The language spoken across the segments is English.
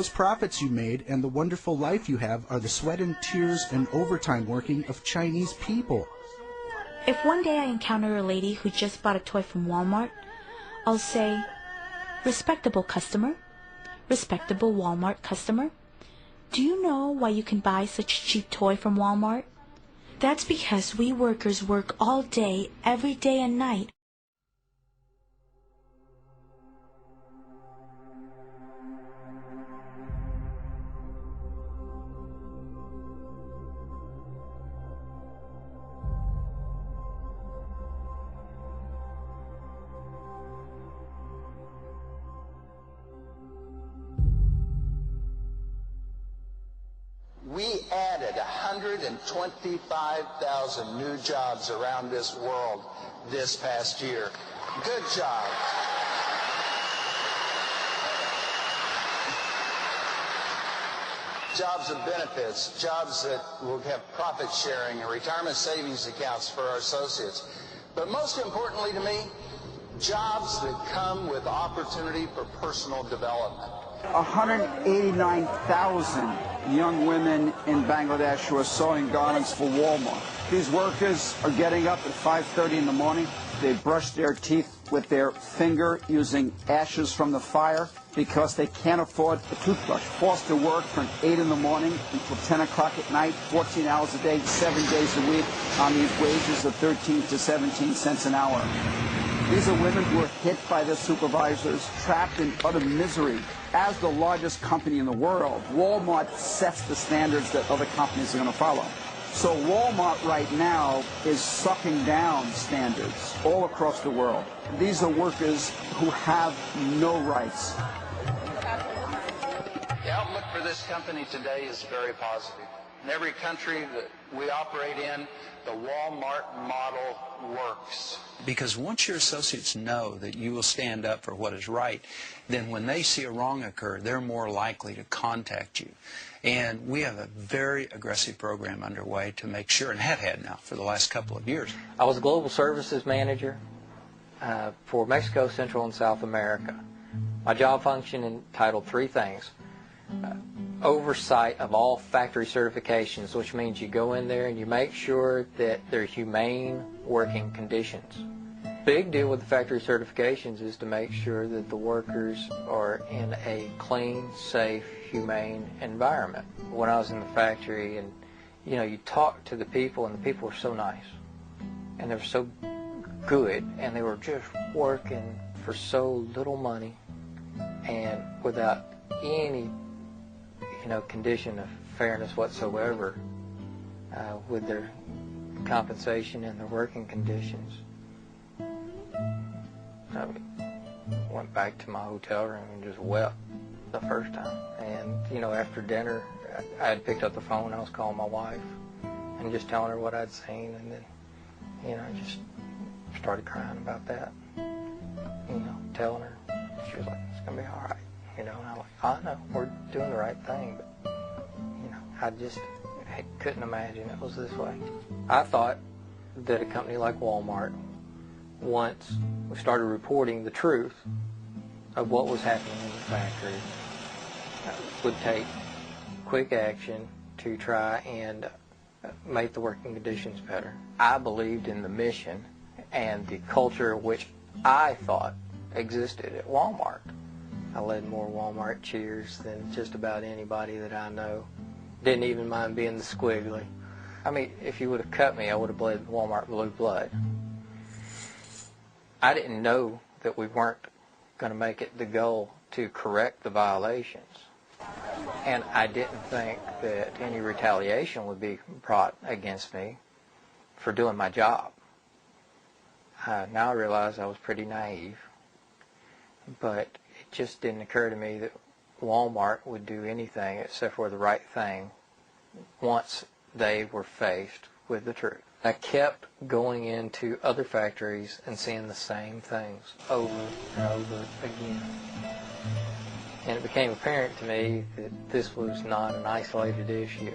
Those profits you made and the wonderful life you have are the sweat and tears and overtime working of Chinese people. If one day I encounter a lady who just bought a toy from Walmart, I'll say, "Respectable customer, respectable Walmart customer, do you know why you can buy such a cheap toy from Walmart? That's because we workers work all day, every day and night." We added 125,000 new jobs around this world this past year. Good job. Jobs of benefits, jobs that will have profit sharing and retirement savings accounts for our associates. But most importantly to me, jobs that come with opportunity for personal development. 189,000 young women in Bangladesh who are sewing garments for Walmart. These workers are getting up at 5:30 in the morning. They brush their teeth with their finger using ashes from the fire because they can't afford a toothbrush. Forced to work from 8 in the morning until 10 o'clock at night, 14 hours a day, 7 days a week on these wages of 13 to 17 cents an hour. These are women who are hit by their supervisors, trapped in utter misery. As the largest company in the world, Walmart sets the standards that other companies are going to follow. So Walmart right now is sucking down standards all across the world. These are workers who have no rights. The outlook for this company today is very positive. In every country that we operate in, the Walmart model works. Because once your associates know that you will stand up for what is right, then when they see a wrong occur, they're more likely to contact you. And we have a very aggressive program underway to make sure, and have had now for the last couple of years. I was a global services manager for Mexico, Central, and South America. My job function entitled three things. Oversight of all factory certifications, which means you go in there and you make sure that they're humane working conditions. Big deal with the factory certifications is to make sure that the workers are in a clean, safe, humane environment. When I was in the factory, and you talk to the people, and the people were so nice, and they were so good, and they were just working for so little money, and without any condition of fairness whatsoever with their compensation and their working conditions. I went back to my hotel room and just wept the first time. And, after dinner, I had picked up the phone. I was calling my wife and just telling her what I'd seen. And then, I just started crying about that, telling her. She was like, "It's going to be all right." And I'm like, "I know, we're doing the right thing." But, I couldn't imagine it was this way. I thought that a company like Walmart, once we started reporting the truth of what was happening in the factory, would take quick action to try and make the working conditions better. I believed in the mission and the culture which I thought existed at Walmart. I led more Walmart cheers than just about anybody that I know. Didn't even mind being the squiggly. I mean, if you would have cut me, I would have bled Walmart blue blood. I didn't know that we weren't going to make it the goal to correct the violations. And I didn't think that any retaliation would be brought against me for doing my job. Now I realize I was pretty naive, but it just didn't occur to me that Walmart would do anything except for the right thing once they were faced with the truth. I kept going into other factories and seeing the same things over and over again. And it became apparent to me that this was not an isolated issue.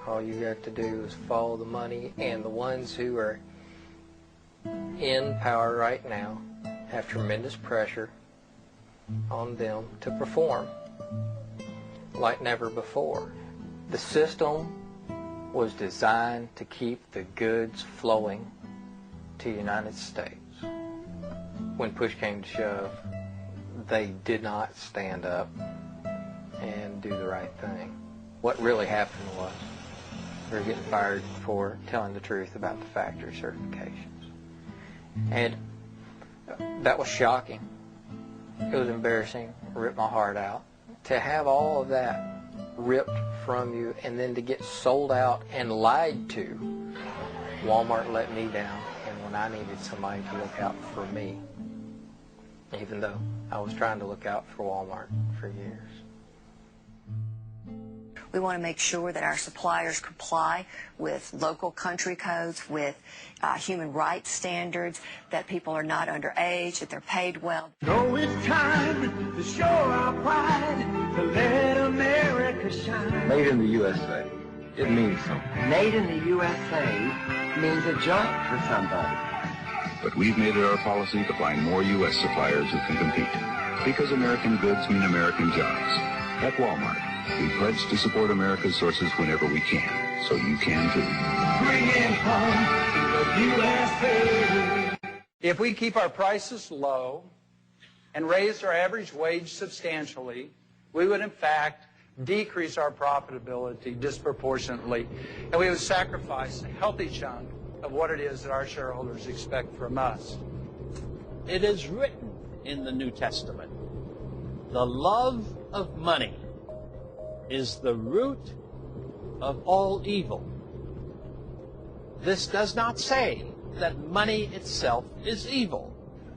All you got to do is follow the money, and the ones who are in power right now have tremendous pressure on them to perform. like never before. The system was designed to keep the goods flowing to the United States. When push came to shove, they did not stand up and do the right thing. What really happened was we were getting fired for telling the truth about the factory certifications. And that was shocking. It was embarrassing. It ripped my heart out. To have all of that ripped from you and then to get sold out and lied to, Walmart let me down, and when I needed somebody to look out for me, even though I was trying to look out for Walmart for years. We want to make sure that our suppliers comply with local country codes, with human rights standards, that people are not underage, that they're paid well. So it's time to show our pride, to let America shine. Made in the USA, it means something. Made in the USA means a job for somebody. But we've made it our policy to find more U.S. suppliers who can compete. Because American goods mean American jobs. At Walmart, we pledge to support America's sources whenever we can, so you can too. Bring it home to the USA. If we keep our prices low and raise our average wage substantially, we would in fact decrease our profitability disproportionately, and we would sacrifice a healthy chunk of what it is that our shareholders expect from us. It is written in the New Testament, the love of money is the root of all evil. This does not say that money itself is evil.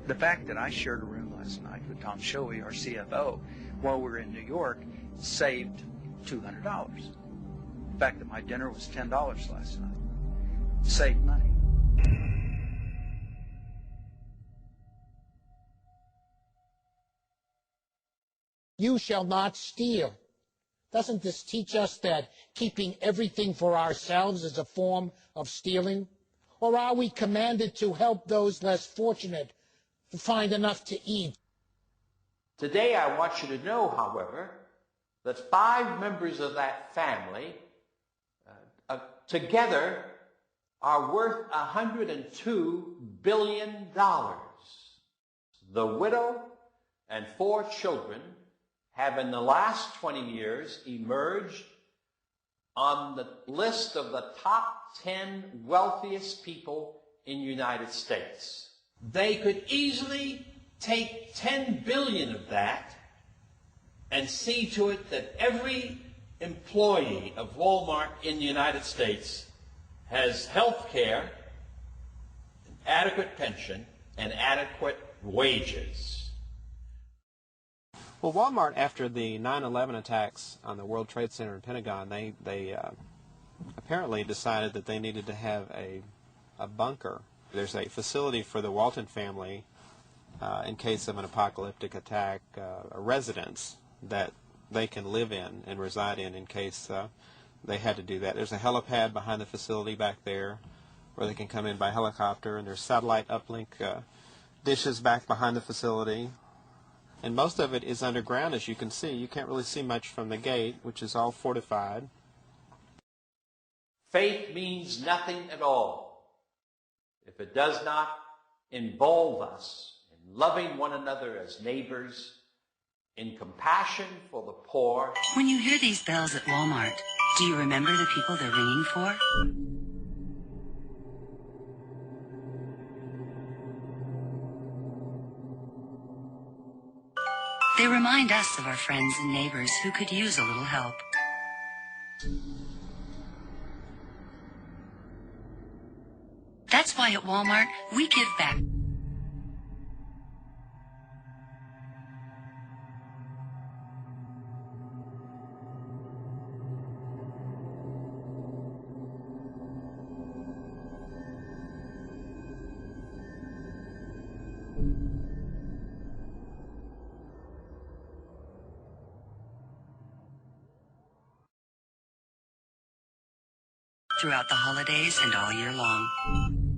The fact that I shared a room last night with Tom Shoei, our CFO, while we were in New York, saved $200. The fact that my dinner was $10 last night saved money. You shall not steal. Doesn't this teach us that keeping everything for ourselves is a form of stealing? Or are we commanded to help those less fortunate to find enough to eat? Today I want you to know, however, that 5 members of that family together are worth $102 billion. The widow and 4 children have in the last 20 years emerged on the list of the top 10 wealthiest people in the United States. They could easily take $10 billion of that and see to it that every employee of Walmart in the United States has health care, adequate pension, and adequate wages. Well, Walmart, after the 9/11 attacks on the World Trade Center and Pentagon, they apparently decided that they needed to have a bunker. There's a facility for the Walton family in case of an apocalyptic attack, a residence that they can live in and reside in case they had to do that. There's a helipad behind the facility back there where they can come in by helicopter, and there's satellite uplink dishes back behind the facility. And most of it is underground, as you can see. You can't really see much from the gate, which is all fortified. Faith means nothing at all if it does not involve us in loving one another as neighbors, in compassion for the poor. When you hear these bells at Walmart, do you remember the people they're ringing for? They remind us of our friends and neighbors who could use a little help. That's why at Walmart, we give back. Throughout the holidays and all year long.